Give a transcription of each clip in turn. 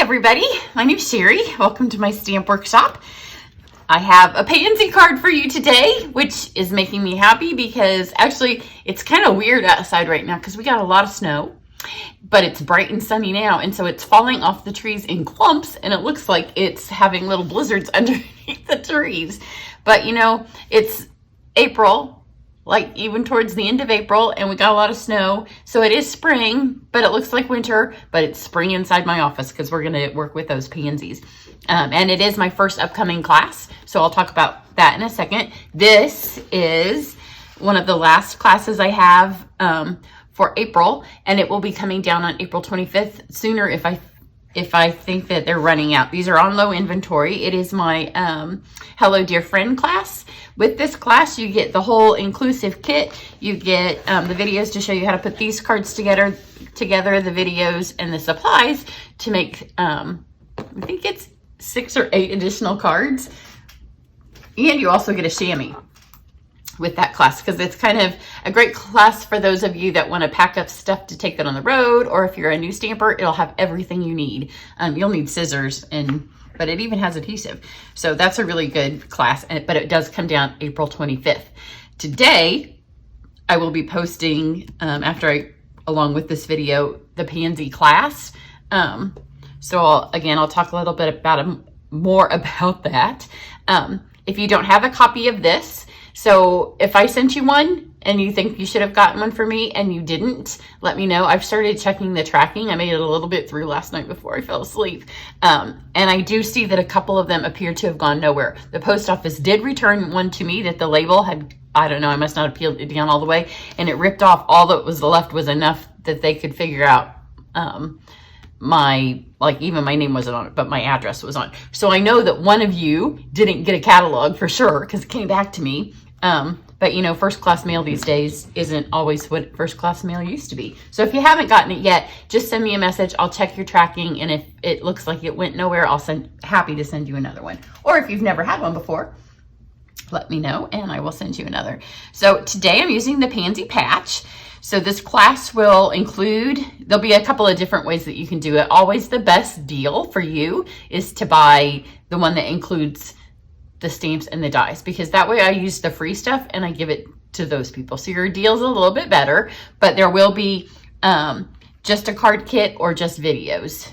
everybody, my name's Cheri. Welcome to my stamp workshop. I have a Pansy card for you today, which is making me happy because actually it's kind of weird outside right now because we got a lot of snow, but it's bright and sunny now, and so it's falling off the trees in clumps and it looks like it's having little blizzards underneath the trees. But you know, it's April, like even towards the end of April, and we got a lot of snow. So it is spring, but it looks like winter, but it's spring inside my office because we're gonna work with those pansies. And it is my first upcoming class, so I'll talk about that in a second. This is one of the last classes I have for April, and it will be coming down on April 25th sooner if I think that they're running out. These are on low inventory. It is my Hello Dear Friend class. With this class, you get the whole inclusive kit. You get the videos to show you how to put these cards together, the videos, and the supplies to make, I think it's 6 or 8 additional cards. And you also get a chamois with that class because it's kind of a great class for those of you that want to pack up stuff to take it on the road, or if you're a new stamper, it'll have everything you need. You'll need scissors, but it even has adhesive. So that's a really good class, but it does come down April 25th. Today, I will be posting, along with this video, the Pansy class. So I'll talk a little bit more about that. If you don't have a copy of this, so if I sent you one and you think you should have gotten one for me and you didn't, let me know. I've started checking the tracking. I made it a little bit through last night before I fell asleep. And I do see that a couple of them appear to have gone nowhere. The post office did return one to me that the label had, I don't know, I must not have peeled it down all the way, and it ripped off. All that was left was enough that they could figure out even my name wasn't on it, but my address was on. So I know that one of you didn't get a catalog for sure because it came back to me. But you know, first class mail these days isn't always what first class mail used to be. So if you haven't gotten it yet, just send me a message. I'll check your tracking, and if it looks like it went nowhere, happy to send you another one. Or if you've never had one before, let me know and I will send you another. So today I'm using the Pansy patch. So this class will include, there'll be a couple of different ways that you can do it. Always the best deal for you is to buy the one that includes the stamps and the dies, because that way I use the free stuff and I give it to those people. So your deal's a little bit better, but there will be just a card kit or just videos.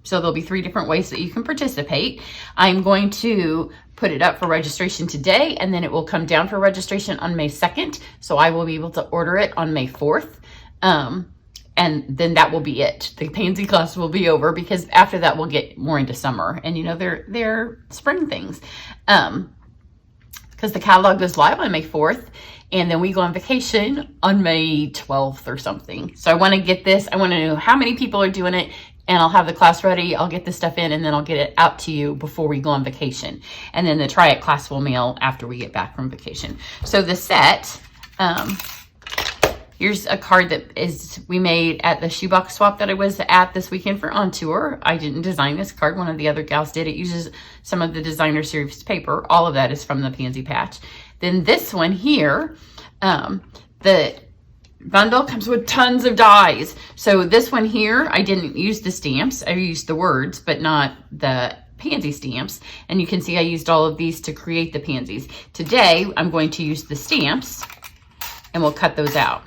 So there'll be 3 different ways that you can participate. I'm going to put it up for registration today, and then it will come down for registration on May 2nd. So I will be able to order it on May 4th. And then that will be it. The Pansy class will be over because after that we'll get more into summer. And you know, they're spring things. Because the catalog goes live on May 4th, and then we go on vacation on May 12th or something. So I want to get this. I want to know how many people are doing it, and I'll have the class ready. I'll get this stuff in, and then I'll get it out to you before we go on vacation. And then the Try It class will mail after we get back from vacation. So the set, here's a card that we made at the shoebox swap that I was at this weekend for On Tour. I didn't design this card. One of the other gals did. It uses some of the designer series paper. All of that is from the Pansy patch. Then this one here, the bundle comes with tons of dies. So this one here, I didn't use the stamps. I used the words, but not the Pansy stamps. And you can see I used all of these to create the pansies. Today, I'm going to use the stamps, and we'll cut those out.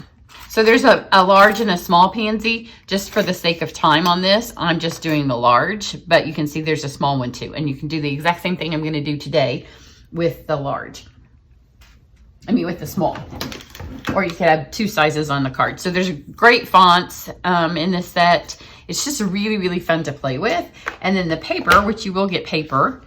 So there's a large and a small pansy. Just for the sake of time on this, I'm just doing the large, but you can see there's a small one too. And you can do the exact same thing I'm going to do today with the large. With the small. Or you could have 2 sizes on the card. So there's great fonts in this set. It's just really, really fun to play with. And then the paper, which you will get paper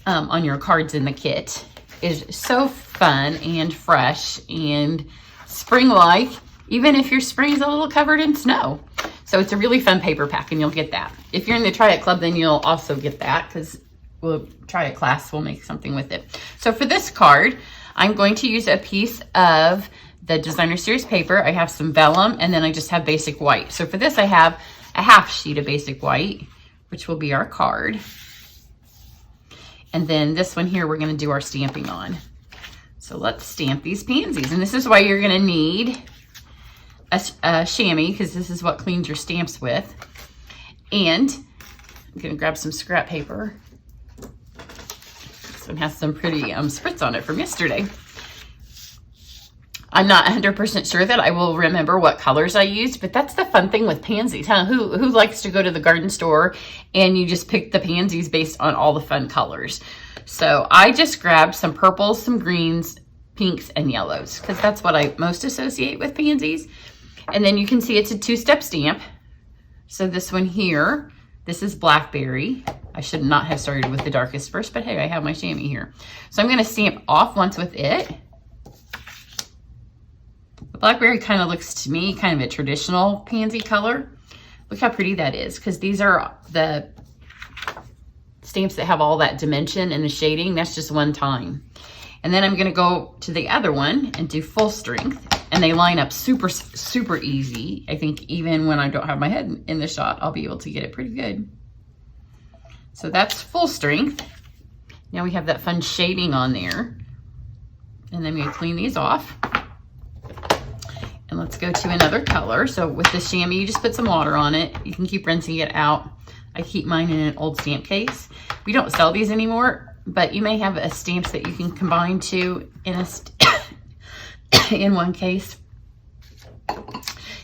on your cards in the kit, is so fun and fresh and spring-like, even if your spring's a little covered in snow. So it's a really fun paper pack, and you'll get that. If you're in the Try It Club, then you'll also get that, because we'll Try It class, we'll make something with it. So for this card, I'm going to use a piece of the designer series paper. I have some vellum, and then I just have basic white. So for this, I have a half sheet of basic white, which will be our card. And then this one here, we're going to do our stamping on. So let's stamp these pansies. And this is why you're going to need a chamois, because this is what cleans your stamps with. And I'm gonna grab some scrap paper. This one has some pretty spritz on it from yesterday. I'm not 100% sure that I will remember what colors I used, but that's the fun thing with pansies, huh? Who likes to go to the garden store and you just pick the pansies based on all the fun colors? So I just grabbed some purples, some greens, pinks, and yellows, because that's what I most associate with pansies. And then you can see it's a 2-step stamp. So this one here, this is blackberry. I should not have started with the darkest first, but hey, I have my chamois here. So I'm gonna stamp off once with it. The blackberry kind of looks to me kind of a traditional pansy color. Look how pretty that is, because these are the stamps that have all that dimension and the shading. That's just one time. And then I'm gonna go to the other one and do full strength, and they line up super, super easy. I think even when I don't have my head in the shot, I'll be able to get it pretty good. So that's full strength. Now we have that fun shading on there. And then I'm gonna clean these off. And let's go to another color. So with the chamois, you just put some water on it. You can keep rinsing it out. I keep mine in an old stamp case. We don't sell these anymore, but you may have a stamps that you can combine two in in one case.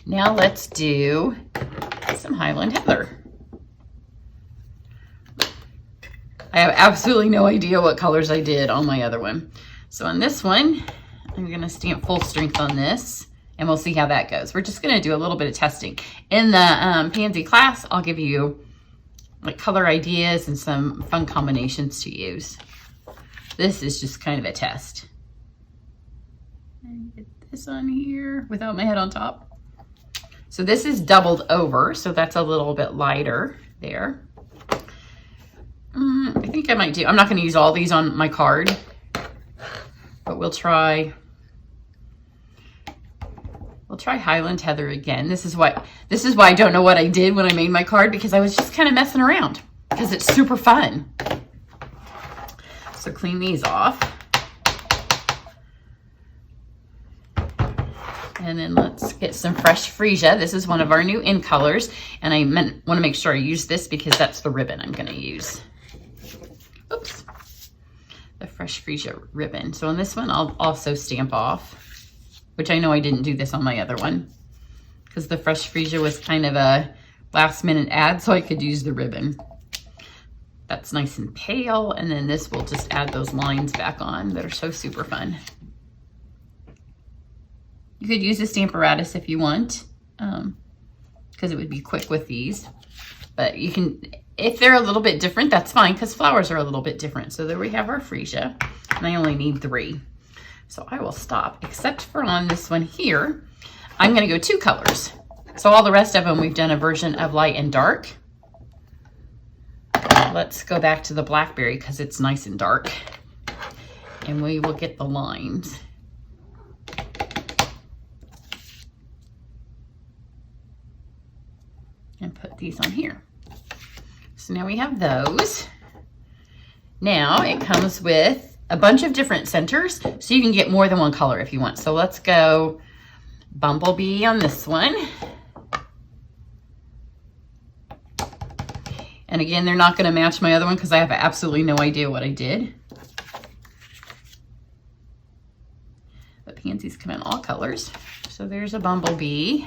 Now let's do some Highland Heather. I have absolutely no idea what colors I did on my other one. So on this one, I'm gonna stamp full strength on this, and we'll see how that goes. We're just gonna do a little bit of testing. In the pansy class, I'll give you like color ideas and some fun combinations to use. This is just kind of a test. And get this on here without my head on top. So this is doubled over, so that's a little bit lighter there. I think I might do, I'm not gonna use all these on my card, but we'll try Highland Heather again. This is why I don't know what I did when I made my card, because I was just kind of messing around because it's super fun. So clean these off. And then let's get some fresh freesia. This is one of our new in colors, and I want to make sure I use this because that's the ribbon I'm going to use. Oops. The fresh freesia ribbon. So on this one, I'll also stamp off, which I know I didn't do this on my other one because the fresh freesia was kind of a last minute add, so I could use the ribbon. That's nice and pale, and then this will just add those lines back on that are so super fun. You could use a Stamparatus if you want, because it would be quick with these. But you can, if they're a little bit different, that's fine, because flowers are a little bit different. So there we have our freesia, and I only need 3. So I will stop, except for on this one here, I'm gonna go 2 colors. So all the rest of them, we've done a version of light and dark. Let's go back to the blackberry because it's nice and dark. And we will get the lines. And put these on here. So now we have those. Now it comes with a bunch of different centers, so you can get more than one color if you want. So let's go Bumblebee on this one. And again, they're not gonna match my other one because I have absolutely no idea what I did. But pansies come in all colors. So there's a Bumblebee.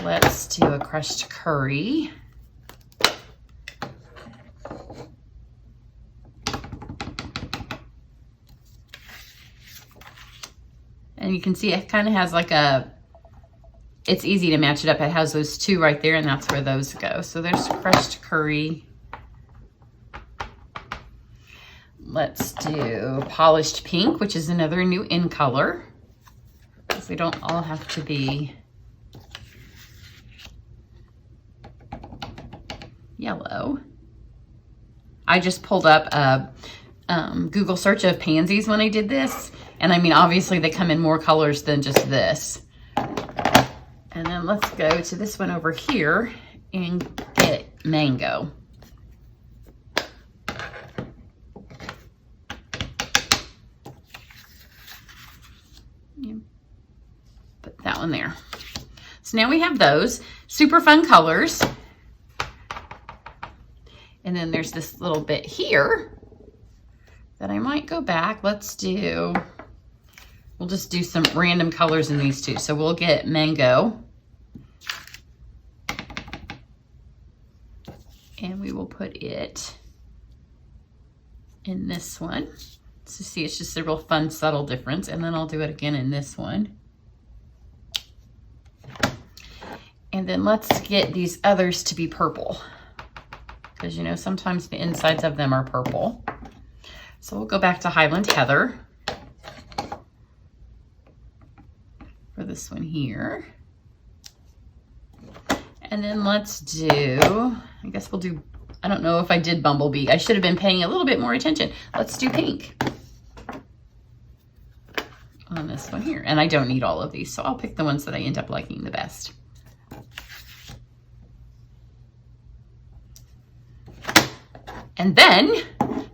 Let's do a crushed curry. And you can see it kind of has like a, it's easy to match it up. It has those 2 right there, and that's where those go. So there's crushed curry. Let's do polished pink, which is another new in color, because they don't all have to be yellow. I just pulled up a Google search of pansies when I did this. And I mean, obviously they come in more colors than just this. And then let's go to this one over here and get mango. Put that one there. So now we have those super fun colors. And then there's this little bit here that I might go back. We'll just do some random colors in these two. So we'll get mango. And we will put it in this one. So see, it's just a real fun, subtle difference. And then I'll do it again in this one. And then let's get these others to be purple. Because, you know, sometimes the insides of them are purple. So we'll go back to Highland Heather for this one here. And then let's do, I guess we'll do, I don't know if I did Bumblebee. I should have been paying a little bit more attention. Let's do pink on this one here. And I don't need all of these, so I'll pick the ones that I end up liking the best. And then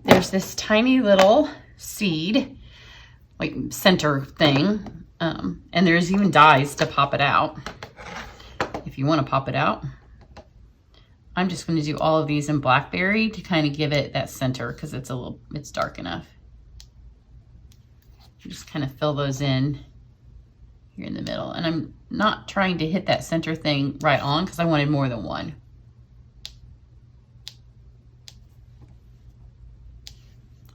there's this tiny little seed, like center thing. And there's even dies to pop it out. If you want to pop it out. I'm just going to do all of these in blackberry to kind of give it that center because it's dark enough. Just kind of fill those in here in the middle. And I'm not trying to hit that center thing right on because I wanted more than one.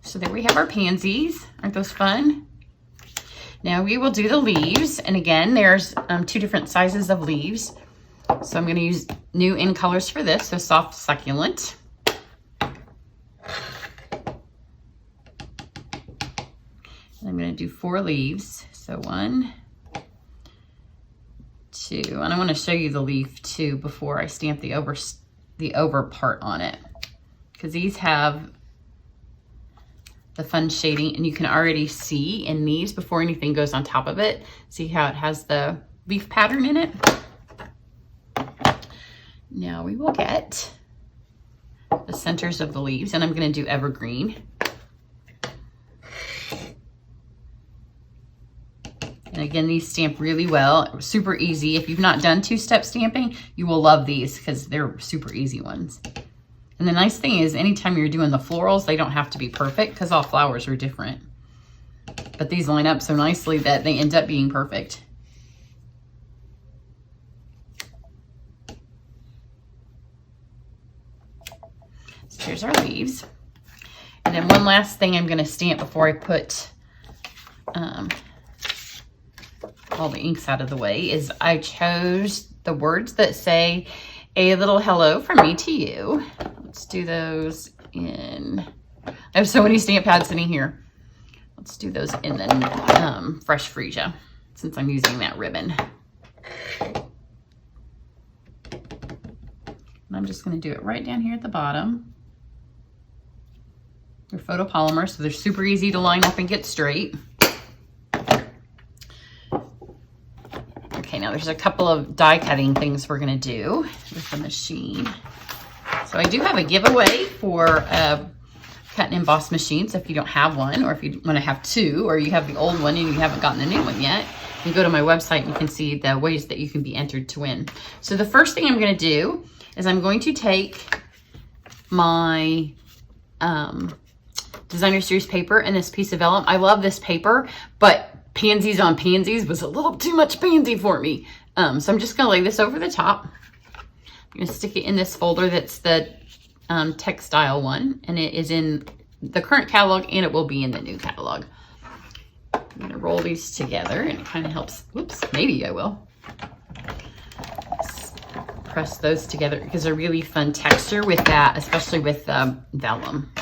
So there we have our pansies. Aren't those fun? Now we will do the leaves. And again, there's 2 different sizes of leaves. So I'm going to use new in colors for this. So soft succulent. And I'm going to do 4 leaves. So 1, 2, and I want to show you the leaf too before I stamp the over part on it. Because these have the fun shading, and you can already see in these before anything goes on top of it. See how it has the leaf pattern in it? Now we will get the centers of the leaves, and I'm going to do evergreen. And again, these stamp really well, super easy. If you've not done 2-step stamping, you will love these because they're super easy ones. And the nice thing is anytime you're doing the florals, they don't have to be perfect because all flowers are different. But these line up so nicely that they end up being perfect. So here's our leaves. And then one last thing I'm going to stamp before I put all the inks out of the way is I chose the words that say a little hello from me to you. Let's do those in, I have so many stamp pads sitting here. Let's do those in the Fresh Freesia since I'm using that ribbon. And I'm just going to do it right down here at the bottom. They're photopolymer, so they're super easy to line up and get straight. Okay, now there's a couple of die cutting things we're going to do with the machine. So I do have a giveaway for a cut and emboss machine. So if you don't have one, or if you want to have 2, or you have the old one and you haven't gotten the new one yet, you can go to my website and you can see the ways that you can be entered to win. So the first thing I'm going to do is I'm going to take my Designer Series paper and this piece of vellum. I love this paper, but Pansies on Pansies was a little too much pansy for me. So I'm just going to lay this over the top. I'm going to stick it in this folder that's the textile one, and it is in the current catalog and it will be in the new catalog. I'm going to roll these together, and it kind of helps. Whoops, maybe I will. Just press those together because they're really fun texture with that, especially with vellum.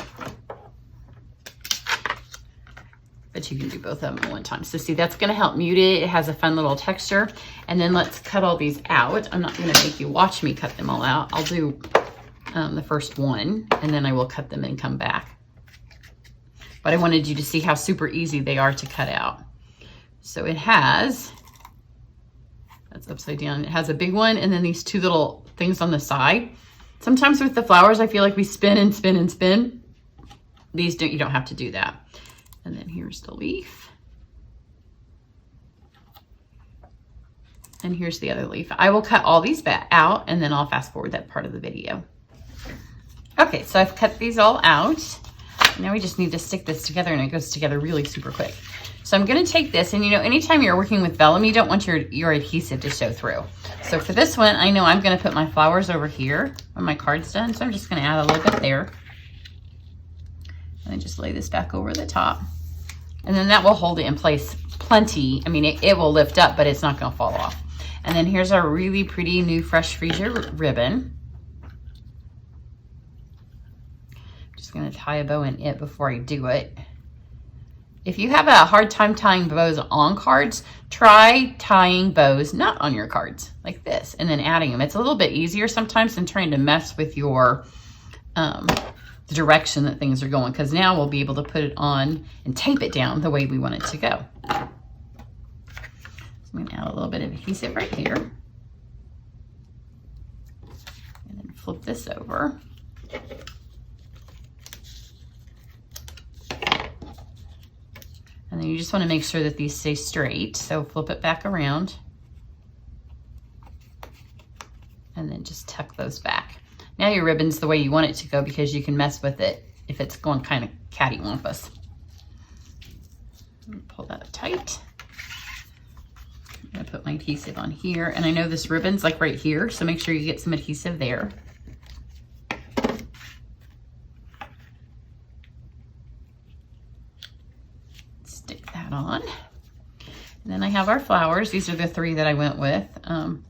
But you can do both of them at one time. So see, that's going to help mute it. It has a fun little texture. And then let's cut all these out. I'm not going to make you watch me cut them all out. I'll do the first one, and then I will cut them and come back. But I wanted you to see how super easy they are to cut out. So it has, that's upside down. It has a big one, and then these 2 little things on the side. Sometimes with the flowers, I feel like we spin and spin and spin. These you don't have to do that. And then here's the leaf. And here's the other leaf. I will cut all these back out, and then I'll fast forward that part of the video. Okay, so I've cut these all out. Now we just need to stick this together, and it goes together really super quick. So I'm gonna take this, and you know, anytime you're working with vellum, you don't want your adhesive to show through. So for this one, I know I'm gonna put my flowers over here when my card's done. So I'm just gonna add a little bit there. And then just lay this back over the top. And then that will hold it in place plenty. I mean, it will lift up, but it's not gonna fall off. And then here's our really pretty new Fresh Freesia ribbon. Just gonna tie a bow in it before I do it. If you have a hard time tying bows on cards, try tying bows not on your cards, like this, and then adding them. It's a little bit easier sometimes than trying to mess with your the direction that things are going, because now we'll be able to put it on and tape it down the way we want it to go. So I'm gonna add a little bit of adhesive right here. And then flip this over. And then you just want to make sure that these stay straight. So flip it back around. And then just tuck those back. Now your ribbon's the way you want it to go, because you can mess with it if it's going kind of cattywampus. Pull that tight. I'm gonna put my adhesive on here. And I know this ribbon's like right here, so make sure you get some adhesive there. On. And then I have our flowers. These are the 3 that I went with. And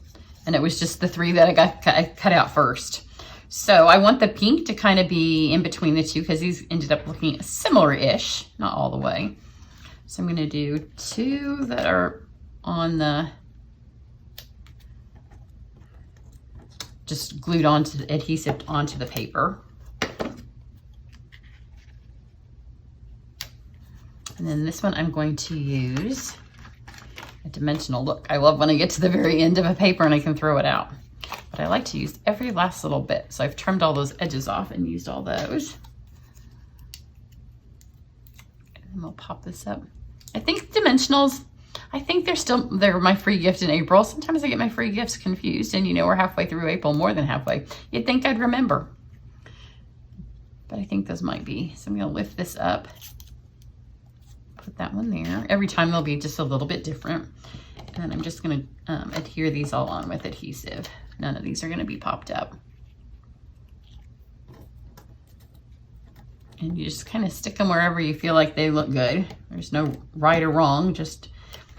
it was just the 3 that I cut out first. So I want the pink to kind of be in between the 2, because these ended up looking similar-ish, not all the way. So I'm going to do 2 that are on the, just glued onto the adhesive onto the paper. And then this one I'm going to use a dimensional look. I love when I get to the very end of a paper and I can throw it out. But I like to use every last little bit. So I've trimmed all those edges off and used all those. And then we'll pop this up. I think dimensionals, I think they're my free gift in April. Sometimes I get my free gifts confused, and you know, we're halfway through April, more than halfway. You'd think I'd remember. But I think those might be. So I'm gonna lift this up. Put that one there. Every time they'll be just a little bit different. And then I'm just gonna adhere these all on with adhesive. None of these are gonna be popped up. And you just kind of stick them wherever you feel like they look good. There's no right or wrong,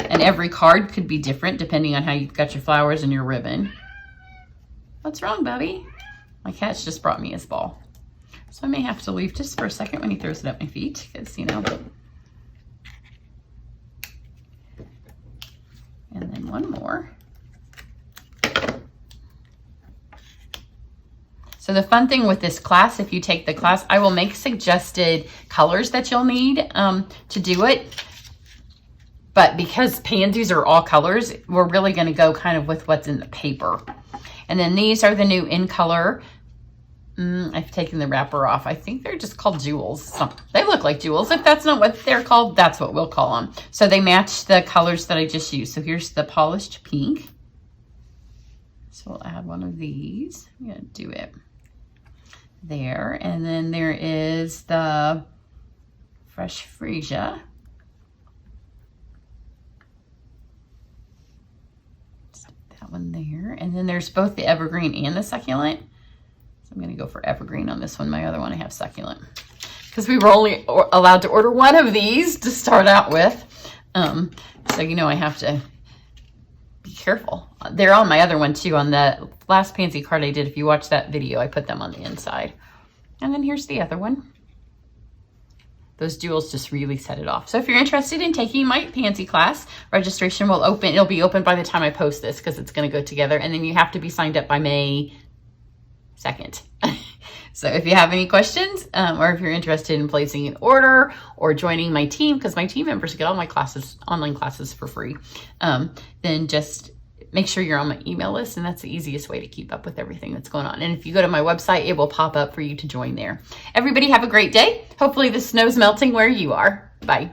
and every card could be different depending on how you've got your flowers and your ribbon. What's wrong, Bubby? My cat's just brought me his ball. So I may have to leave just for a second when he throws it at my feet, because, you know. And then one more. So the fun thing with this class, if you take the class, I will make suggested colors that you'll need to do it. But because pansies are all colors, we're really going to go kind of with what's in the paper. And then these are the new in color. I've taken the wrapper off. I think they're just called jewels. They look like jewels. If that's not what they're called, that's what we'll call them. So they match the colors that I just used. So here's the polished pink. So we'll add one of these. I'm going to do it there. And then there is the Fresh Freesia. Stick that one there. And then there's both the evergreen and the succulent. So I'm going to go for evergreen on this one. My other one I have succulent, because we were only allowed to order one of these to start out with. So, you know, I have to be careful. They're on my other one too. On the last pansy card I did, if you watch that video, I put them on the inside. And then here's the other one. Those jewels just really set it off. So if you're interested in taking my pansy class, registration will open. It'll be open by the time I post this, because it's going to go together. And then you have to be signed up by May 2nd. So if you have any questions, or if you're interested in placing an order or joining my team, because my team members get all my classes, online classes, for free, then just make sure you're on my email list, and that's the easiest way to keep up with everything that's going on. And if you go to my website, it will pop up for you to join there. Everybody have a great day. Hopefully the snow's melting where you are. Bye.